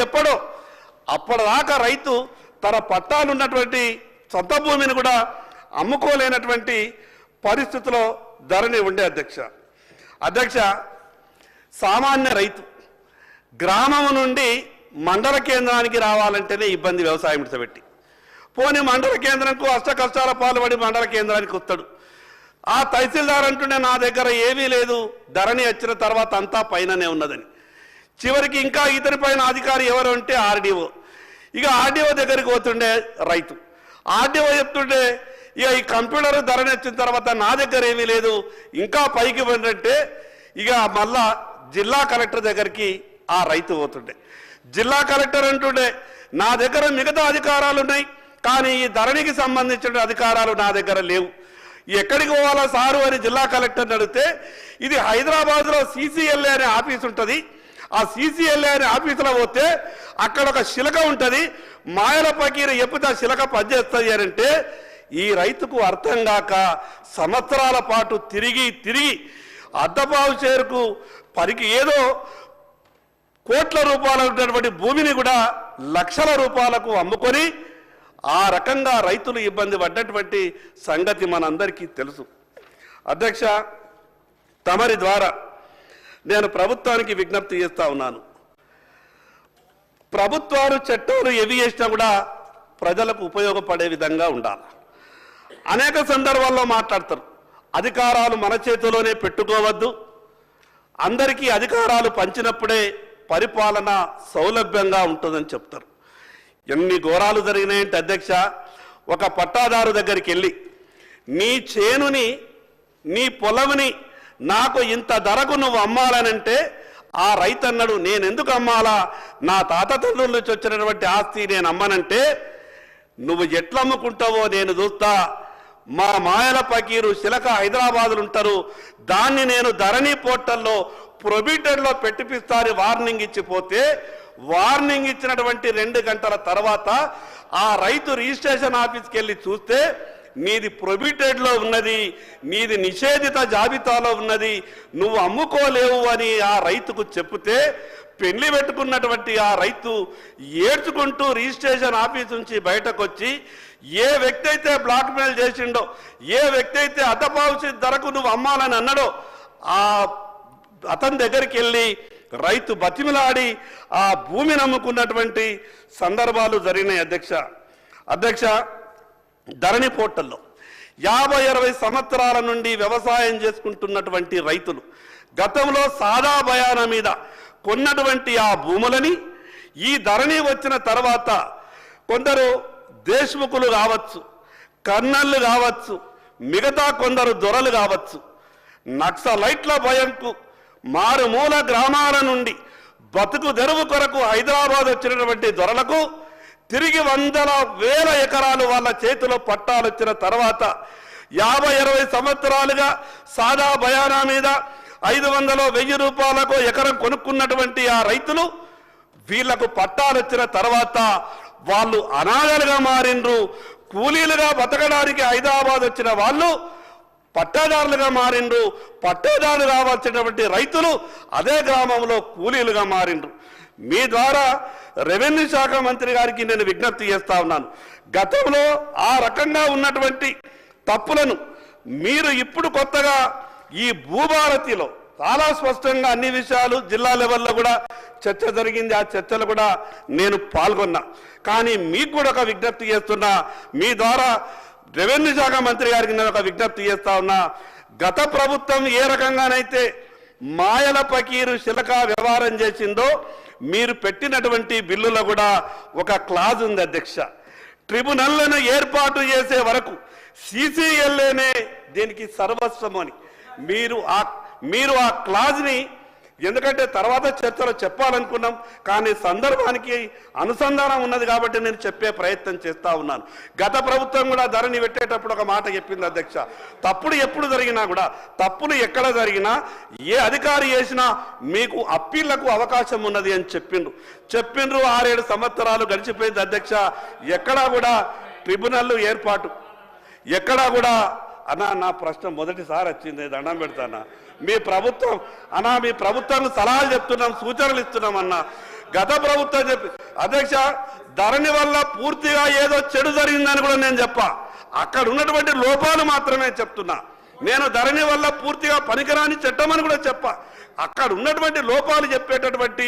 ఎప్పుడో అప్పటిదాకా రైతు తన పట్టాలున్నటువంటి సొంత భూమిని కూడా అమ్ముకోలేనటువంటి పరిస్థితిలో ధరణి ఉండే అధ్యక్ష సామాన్య రైతు గ్రామం నుండి మండల కేంద్రానికి రావాలంటేనే ఇబ్బంది వ్యవసాయం పెట్టి పోనీ మండల కేంద్రంకు అష్ట కష్టాల పాల్పడి మండల కేంద్రానికి వస్తాడు. ఆ తహసీల్దార్ అంటుండే నా దగ్గర ఏమీ లేదు, ధరణి వచ్చిన తర్వాత అంతా పైననే ఉన్నదని. చివరికి ఇంకా ఇతని పైన అధికారి ఎవరు అంటే ఆర్డీఓ. ఇక ఆర్డీఓ దగ్గరికి పోతుండే రైతు. ఆర్డీఓ చెప్తుండే ఇక ఈ కంప్యూటర్ ధరణి వచ్చిన తర్వాత నా దగ్గర ఏమీ లేదు, ఇంకా పైకి పోయిందంటే ఇక మళ్ళా జిల్లా కలెక్టర్ దగ్గరికి ఆ రైతు పోతుండే. జిల్లా కలెక్టర్ అంటుండే నా దగ్గర మిగతా అధికారాలు ఉన్నాయి, కానీ ఈ ధరణికి సంబంధించిన అధికారాలు నా దగ్గర లేవు, ఎక్కడికి పోవాలా సారు అని జిల్లా కలెక్టర్ని అడిగితే ఇది హైదరాబాద్లో CCLA అనే ఆఫీస్ ఉంటుంది, ఆ CCLA అనే ఆఫీసులో పోతే అక్కడ ఒక శిలక ఉంటుంది, మాయల పకీరు ఎప్పుడు ఆ శిలక పనిచేస్తుంది అని అంటే ఈ రైతుకు అర్థం కాక సంవత్సరాల పాటు తిరిగి అద్దపావు చేరుకు పరికి ఏదో కోట్ల రూపాయలు ఉన్నటువంటి భూమిని కూడా లక్షల రూపాయలకు అమ్ముకొని ఆ రకంగా రైతులు ఇబ్బంది పడ్డటువంటి సంగతి మనందరికీ తెలుసు. అధ్యక్ష, తమరి ద్వారా నేను ప్రభుత్వానికి విజ్ఞప్తి చేస్తా ఉన్నాను. ప్రభుత్వాలు చట్టాలు ఏవి చేసినా కూడా ప్రజలకు ఉపయోగపడే విధంగా ఉండాలి. అనేక సందర్భాల్లో మాట్లాడతారు అధికారాలు మన చేతిలోనే పెట్టుకోవద్దు, అందరికీ అధికారాలు పంచినప్పుడే పరిపాలన సౌలభ్యంగా ఉంటుందని చెప్తారు. ఎన్ని ఘోరాలు జరిగినాయంటే అధ్యక్ష, ఒక పట్టాదారు దగ్గరికి వెళ్ళి నీ చేనుని నీ పొలంని నాకు ఇంత ధరకు నువ్వు అమ్మాలనంటే ఆ రైతు అన్నాడు నేనెందుకు అమ్మాలా, నా తాత తండ్రుల నుంచి వచ్చినటువంటి ఆస్తి నేను అమ్మనంటే నువ్వు ఎట్లా అమ్ముకుంటావో నేను చూస్తా, మా మాయల పకీరు శిలక హైదరాబాదులు ఉంటారు, దాన్ని నేను ధరణి పోర్టల్లో ప్రొబిటెడ్లో పెట్టిపిస్తాను వార్నింగ్ ఇచ్చిపోతే వార్నింగ్ ఇచ్చినటువంటి 2 గంటల తర్వాత ఆ రైతు రిజిస్ట్రేషన్ ఆఫీస్కి వెళ్ళి చూస్తే నీది ప్రొబిటెడ్లో ఉన్నది, నీది నిషేధిత జాబితాలో ఉన్నది, నువ్వు అమ్ముకోలేవు అని ఆ రైతుకు చెప్తే పెళ్లి పెట్టుకున్నటువంటి ఆ రైతు ఏడ్చుకుంటూ రిజిస్ట్రేషన్ ఆఫీస్ నుంచి బయటకు వచ్చి ఏ వ్యక్తి అయితే బ్లాక్మెయిల్ చేసిండో, ఏ వ్యక్తి అయితే అద్దపావు ధరకు నువ్వు అమ్మాలని అన్నాడో ఆ అతని దగ్గరికి వెళ్ళి రైతు బతిమిలాడి ఆ భూమిని నమ్ముకున్నటువంటి సందర్భాలు జరిగినాయి. అధ్యక్ష, ధరణి పోర్టల్లో 50-60 సంవత్సరాల నుండి వ్యవసాయం చేసుకుంటున్నటువంటి రైతులు గతంలో సాదా బయాన మీద కొన్నటువంటి ఆ భూములని ఈ ధరణి వచ్చిన తర్వాత కొందరు దేశ్ముఖులు కావచ్చు, కర్నళ్ళు కావచ్చు, మిగతా కొందరు దొరలు కావచ్చు, నక్సలైట్ల భయంకు మారుమూల గ్రామాల నుండి బతుకు తెరువు కొరకు హైదరాబాద్ వచ్చినటువంటి దొరలకు తిరిగి 100,000 ఎకరాలు వాళ్ళ చేతిలో పట్టాలు వచ్చిన తర్వాత 50-60 సంవత్సరాలుగా సాదా బయానా మీద 500-1000 రూపాయలకు ఎకరం కొనుక్కున్నటువంటి ఆ రైతులు వీళ్లకు పట్టాలు వచ్చిన తర్వాత వాళ్ళు అనాథలుగా మారిండ్రు. కూలీలుగా బతకడానికి హైదరాబాద్ వచ్చిన వాళ్ళు పట్టాదారులుగా మారిండ్రు. పట్టాదారులు కావాల్సినటువంటి రైతులు అదే గ్రామంలో కూలీలుగా మారిండ్రు. మీ ద్వారా రెవెన్యూ శాఖ మంత్రి గారికి నేను విజ్ఞప్తి చేస్తా ఉన్నాను, గతంలో ఆ రకంగా ఉన్నటువంటి తప్పులను మీరు ఇప్పుడు కొత్తగా ఈ భూభారతిలో చాలా స్పష్టంగా అన్ని విషయాలు జిల్లా లెవెల్లో కూడా చర్చ జరిగింది, ఆ చర్చలు కూడా నేను పాల్గొన్నా. కానీ మీకు కూడా ఒక విజ్ఞప్తి చేస్తున్నా, మీ ద్వారా రెవెన్యూ శాఖ మంత్రి గారికి నేను ఒక విజ్ఞప్తి చేస్తా ఉన్నా, గత ప్రభుత్వం ఏ రకంగానైతే మాయల పకీరు శిలక వ్యవహారం చేసిందో మీరు పెట్టినటువంటి బిల్లులో కూడా ఒక క్లాజ్ ఉంది అధ్యక్ష. ట్రిబ్యునల్లను ఏర్పాటు చేసే వరకు CCLAనే దీనికి సర్వస్వం అని మీరు ఆ క్లాజ్ని, ఎందుకంటే తర్వాత చర్చలో చెప్పాలనుకున్నాం కానీ సందర్భానికి అనుసంధానం ఉన్నది కాబట్టి నేను చెప్పే ప్రయత్నం చేస్తా ఉన్నాను. గత ప్రభుత్వం కూడా ధరణి పెట్టేటప్పుడు ఒక మాట చెప్పింది అధ్యక్ష, తప్పుడు ఎప్పుడు జరిగినా కూడా, తప్పులు ఎక్కడ జరిగినా ఏ అధికారి చేసినా మీకు అప్పీళ్లకు అవకాశం ఉన్నది అని చెప్పిండ్రు. 6-7 సంవత్సరాలు గడిచిపోయింది అధ్యక్ష, ఎక్కడా కూడా ట్రిబ్యునల్ ఏర్పాటు, ఎక్కడా కూడా అన్నా నా ప్రశ్న మొదటిసారి వచ్చింది, దండం పెడతానా మీ ప్రభుత్వం అన్నా, మీ ప్రభుత్వానికి సలహాలు చెప్తున్నాం, సూచనలు ఇస్తున్నాం అన్నా. గత ప్రభుత్వం చెప్పి అధ్యక్ష ధరణి వల్ల పూర్తిగా ఏదో చెడు జరిగిందని కూడా నేను చెప్పా. అక్కడ ఉన్నటువంటి లోపాలు మాత్రమే చెప్తున్నా. నేను ధరణి వల్ల పూర్తిగా పనికిరాని చట్టమని కూడా చెప్పా. అక్కడ ఉన్నటువంటి లోపాలు చెప్పేటటువంటి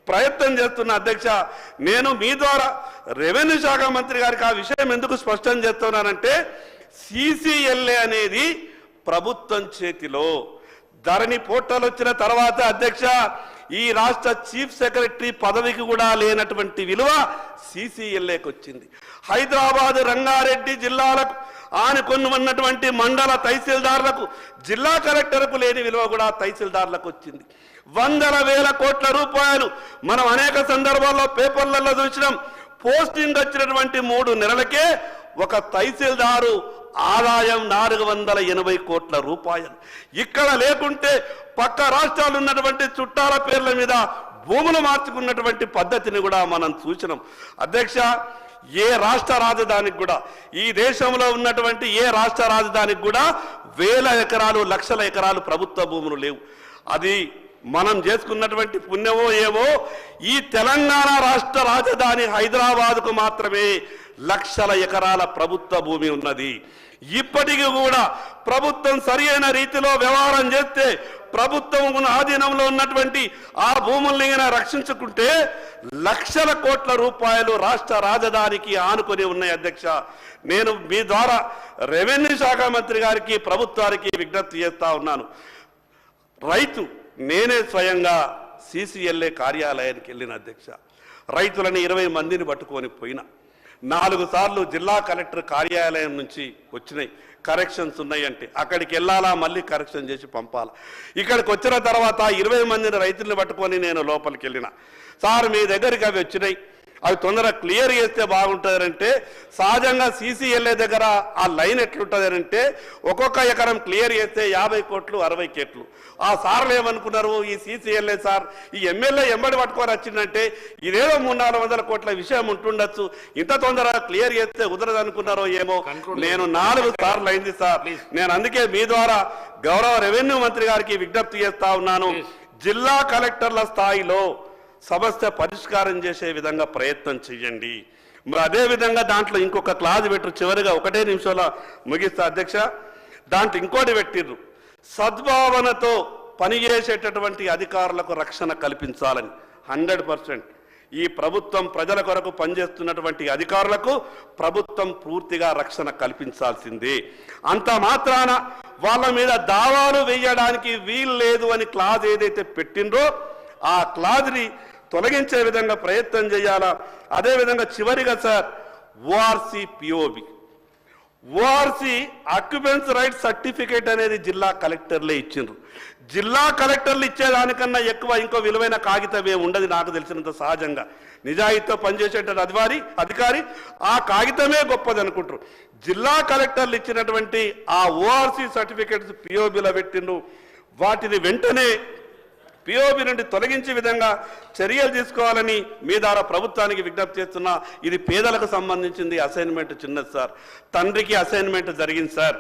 ప్రయత్నం చేస్తున్న అధ్యక్ష. నేను మీ ద్వారా రెవెన్యూ శాఖ మంత్రి గారికి ఆ విషయం ఎందుకు స్పష్టం చేస్తున్నానంటే సిసిఎల్ఏ అనేది ప్రభుత్వం చేతిలో. ధరణి పోర్టల్ వచ్చిన తర్వాత అధ్యక్ష ఈ రాష్ట్ర చీఫ్ సెక్రటరీ పదవికి కూడా లేనటువంటి విలువ సిసిఎల్ఏకి వచ్చింది. హైదరాబాద్ రంగారెడ్డి జిల్లాలకు ఆనుకొని ఉన్నటువంటి మండల తహసీల్దార్లకు జిల్లా కలెక్టర్కు లేని విలువ కూడా తహసీల్దార్లకు వచ్చింది. వందల వేల కోట్ల రూపాయలు మనం అనేక సందర్భాల్లో పేపర్లలో చూసినాం. పోస్టింగ్ వచ్చినటువంటి 3 నెలలకే ఒక తహసీల్దారు ఆదాయం 480 కోట్ల రూపాయలు. ఇక్కడ లేకుంటే పక్క రాష్ట్రాలు ఉన్నటువంటి చుట్టాల పేర్ల మీద భూములు మార్చుకున్నటువంటి పద్ధతిని కూడా మనం చూసినాం. అధ్యక్ష ఏ రాష్ట్ర రాజధానికి కూడా ఈ దేశంలో ఉన్నటువంటి ఏ రాష్ట్ర రాజధానికి కూడా వేల ఎకరాలు లక్షల ఎకరాలు ప్రభుత్వ భూములు లేవు. అది మనం చేసుకున్నటువంటి పుణ్యమో ఏవో ఈ తెలంగాణ రాష్ట్ర రాజధాని హైదరాబాద్కు మాత్రమే లక్షల ఎకరాల ప్రభుత్వ భూమి ఉన్నది. ఇప్పటికీ కూడా ప్రభుత్వం సరైన రీతిలో వ్యవహారం చేస్తే ప్రభుత్వం ఆధీనంలో ఉన్నటువంటి ఆ భూముల్ని రక్షించుకుంటే లక్షల కోట్ల రూపాయలు రాష్ట్ర రాజధానికి ఆనుకొని ఉన్నాయి. అధ్యక్ష నేను మీ ద్వారా రెవెన్యూ శాఖ మంత్రి గారికి ప్రభుత్వానికి విజ్ఞప్తి చేస్తా ఉన్నాను. రైతు నేనే స్వయంగా సిసిఎల్ఏ కార్యాలయానికి వెళ్ళిన అధ్యక్ష. రైతులని 20 మందిని పట్టుకొని పోయినా. 4 సార్లు జిల్లా కలెక్టర్ కార్యాలయం నుంచి వచ్చినాయి. కరెక్షన్స్ ఉన్నాయంటే అక్కడికి వెళ్ళాలా, మళ్ళీ కరెక్షన్ చేసి పంపాలా. ఇక్కడికి వచ్చిన తర్వాత 20 మందిని రైతులను పట్టుకొని నేను లోపలికి వెళ్ళిన. సార్ మీ దగ్గరికి అవి వచ్చినాయి, అవి తొందరగా క్లియర్ చేస్తే బాగుంటుందంటే సహజంగా సిసిఎల్ఏ దగ్గర ఆ లైన్ ఎట్లుంటుందంటే ఒక్కొక్క ఎకరం క్లియర్ చేస్తే 50 కోట్లు 60 కోట్లు. ఆ సార్లు ఏమనుకున్నారు, ఈ సిసిఎల్ఏ సార్ ఈ ఎమ్మెల్యే ఎంబడి పట్టుకొని వచ్చిందంటే ఇదేదో 300-400 కోట్ల విషయం ఉంటుండొచ్చు, ఇంత తొందరగా క్లియర్ చేస్తే కుదరదు అనుకున్నారో ఏమో. నేను 4 సార్లు అయింది సార్. నేను అందుకే మీ ద్వారా గౌరవ రెవెన్యూ మంత్రి గారికి విజ్ఞప్తి చేస్తా ఉన్నాను, జిల్లా కలెక్టర్ల స్థాయిలో సమస్య పరిష్కారం చేసే విధంగా ప్రయత్నం చేయండి. మరి అదేవిధంగా దాంట్లో ఇంకొక క్లాజ్ పెట్టు, చివరిగా 1 నిమిషంలో ముగిస్తా అధ్యక్ష. దాంట్లో ఇంకోటి పెట్టిర్రు, సద్భావనతో పనిచేసేటటువంటి అధికారులకు రక్షణ కల్పించాలని. 100% ఈ ప్రభుత్వం ప్రజల కొరకు పనిచేస్తున్నటువంటి అధికారులకు ప్రభుత్వం పూర్తిగా రక్షణ కల్పించాల్సిందే. అంత మాత్రాన వాళ్ళ మీద దావాలు వేయడానికి వీలు లేదు అని క్లాజ్ ఏదైతే పెట్టిండ్రో ఆ క్లాజ్ని తొలగించే విధంగా ప్రయత్నం చేయాలా. అదేవిధంగా చివరిగా sir ORC POB ORC occupancy right certificate అనేది జిల్లా కలెక్టర్లే ఇచ్చిండ్రు. జిల్లా కలెక్టర్లు ఇచ్చేదానికన్నా ఎక్కువ ఇంకో విలువైన కాగితం ఏమి ఉండదు నాకు తెలిసినంత. సహజంగా నిజాయితీతో పనిచేసేట అధికారి ఆ కాగితమే గొప్పది అనుకుంటారు. జిల్లా కలెక్టర్లు ఇచ్చినటువంటి ఆ ఓఆర్సి సర్టిఫికేట్స్ పిఓబిలో పెట్టిండ్రు. వాటిని వెంటనే పిఓబి నుండి తొలగించే విధంగా చర్యలు తీసుకోవాలని మీ ద్వారా ప్రభుత్వానికి విజ్ఞప్తి చేస్తున్నా. ఇది పేదలకు సంబంధించింది. అసైన్మెంట్ చిన్నది సార్. తండ్రికి అసైన్మెంట్ జరిగింది సార్.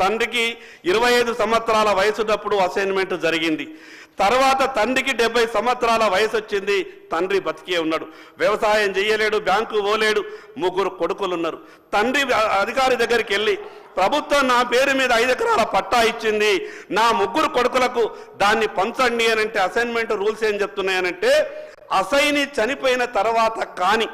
తండ్రికి 25 సంవత్సరాల వయసున్నప్పుడు అసైన్మెంట్ జరిగింది. తర్వాత తండ్రికి 70 సంవత్సరాల వయసు వచ్చింది. తండ్రి బతికే ఉన్నాడు, వ్యవసాయం చేయలేడు, బ్యాంకు పోలేడు, 3 కొడుకులు ఉన్నారు. తండ్రి అధికారి దగ్గరికి వెళ్ళి ప్రభుత్వం నా పేరు మీద 5 ఎకరాల పట్టా ఇచ్చింది, నా 3 కొడుకులకు దాన్ని పంచండి అని అంటే అసైన్మెంట్ రూల్స్ ఏం చెప్తున్నాయనంటే అసైని చనిపోయిన తర్వాత కానీ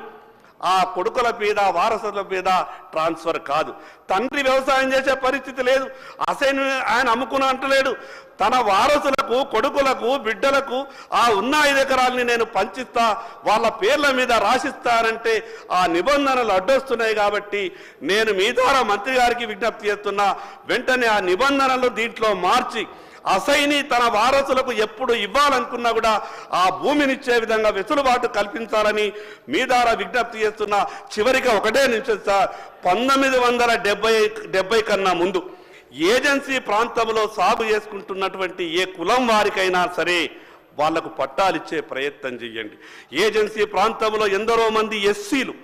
ఆ కొడుకుల మీద వారసుల మీద ట్రాన్స్ఫర్ కాదు. తండ్రి వ్యవసాయం చేసే పరిస్థితి లేదు, అసైన్ ఆయన అమ్ముకున్నా అంటలేడు. తన వారసులకు కొడుకులకు బిడ్డలకు ఆ ఉన్న 5 ఎకరాలని నేను పంచిస్తా, వాళ్ళ పేర్ల మీద రాసిస్తానంటే ఆ నిబంధనలు అడ్డొస్తున్నాయి. కాబట్టి నేను మీ ద్వారా మంత్రి గారికి విజ్ఞప్తి చేస్తున్నా, వెంటనే ఆ నిబంధనలు దీంట్లో మార్చి అసైని తన వారసులకు ఎప్పుడు ఇవ్వాలనుకున్నా కూడా ఆ భూమినిచ్చే విధంగా వెసులుబాటు కల్పించాలని మీ ద్వారా విజ్ఞప్తి చేస్తున్నా. చివరిగా 1 నిమిషం సార్. 1970 కన్నా ముందు ఏజెన్సీ ప్రాంతంలో సాగు చేసుకుంటున్నటువంటి ఏ కులం వారికైనా సరే వాళ్లకు పట్టాలిచ్చే ప్రయత్నం చేయండి. ఏజెన్సీ ప్రాంతంలో ఎందరో మంది ఎస్సీలు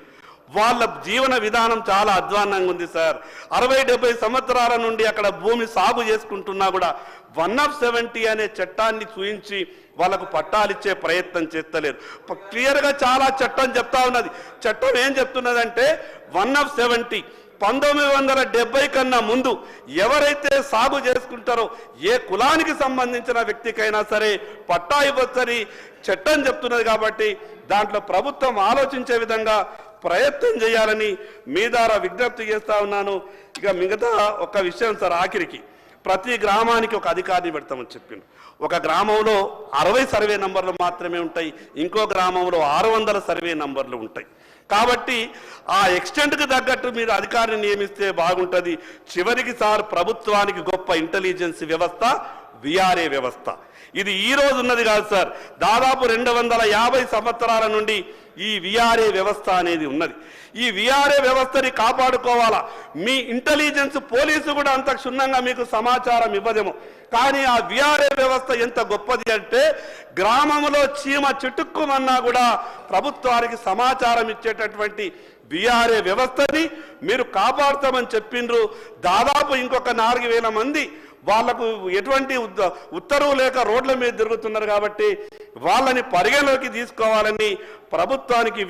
వాళ్ళ జీవన విధానం చాలా అధ్వాన్నంగా ఉంది సార్. 60-70 సంవత్సరాల నుండి అక్కడ భూమి సాగు చేసుకుంటున్నా కూడా 1/70 అనే చట్టాన్ని చూయించి వాళ్ళకు పట్టాలిచ్చే ప్రయత్నం చేస్తలేరు. క్లియర్గా చాలా చట్టం చెప్తా ఉన్నది. చట్టం ఏం చెప్తున్నదంటే 1/70 1970 కన్నా ముందు ఎవరైతే సాగు చేసుకుంటారో ఏ కులానికి సంబంధించిన వ్యక్తికైనా సరే పట్టా ఇవ్వచ్చని చట్టం చెప్తున్నది. కాబట్టి దాంట్లో ప్రభుత్వం ఆలోచించే విధంగా ప్రయత్నం చేయాలని మీ ద్వారా విజ్ఞప్తి చేస్తా ఉన్నాను. ఇక మిగతా ఒక విషయం సార్, ఆఖరికి ప్రతి గ్రామానికి ఒక అధికారిని పెడతామని చెప్పింది. ఒక గ్రామంలో 60 సర్వే నంబర్లు మాత్రమే ఉంటాయి, ఇంకో గ్రామంలో 600 సర్వే నంబర్లు ఉంటాయి. కాబట్టి ఆ ఎక్స్టెంట్కి తగ్గట్టు మీరు అధికారిని నియమిస్తే బాగుంటుంది. చివరికి సార్ ప్రభుత్వానికి గొప్ప ఇంటెలిజెన్స్ వ్యవస్థ విఆర్ఏ వ్యవస్థ. ఇది ఈ రోజు ఉన్నది కాదు సార్, దాదాపు 250 సంవత్సరాల నుండి ఈ విఆర్ఏ వ్యవస్థ అనేది ఉన్నది. ఈ విఆర్ఏ వ్యవస్థని కాపాడుకోవాలా. మీ ఇంటెలిజెన్స్ పోలీసు కూడా అంత క్షుణ్ణంగా మీకు సమాచారం ఇవ్వదేమో, కానీ ఆ విఆర్ఏ వ్యవస్థ ఎంత గొప్పది అంటే గ్రామంలో చీమ చిటుక్కుమన్నా కూడా ప్రభుత్వానికి సమాచారం ఇచ్చేటటువంటి విఆర్ఏ వ్యవస్థని మీరు కాపాడుతామని చెప్పిండ్రు. దాదాపు ఇంకొక 4000 మంది వాళ్లకు ఎటువంటి ఉత్తర్వు లేక రోడ్ల మీద తిరుగుతున్నారు. కాబట్టి వాళ్ళని పరిగణలోకి తీసుకోవాలని ప్రభుత్వానికి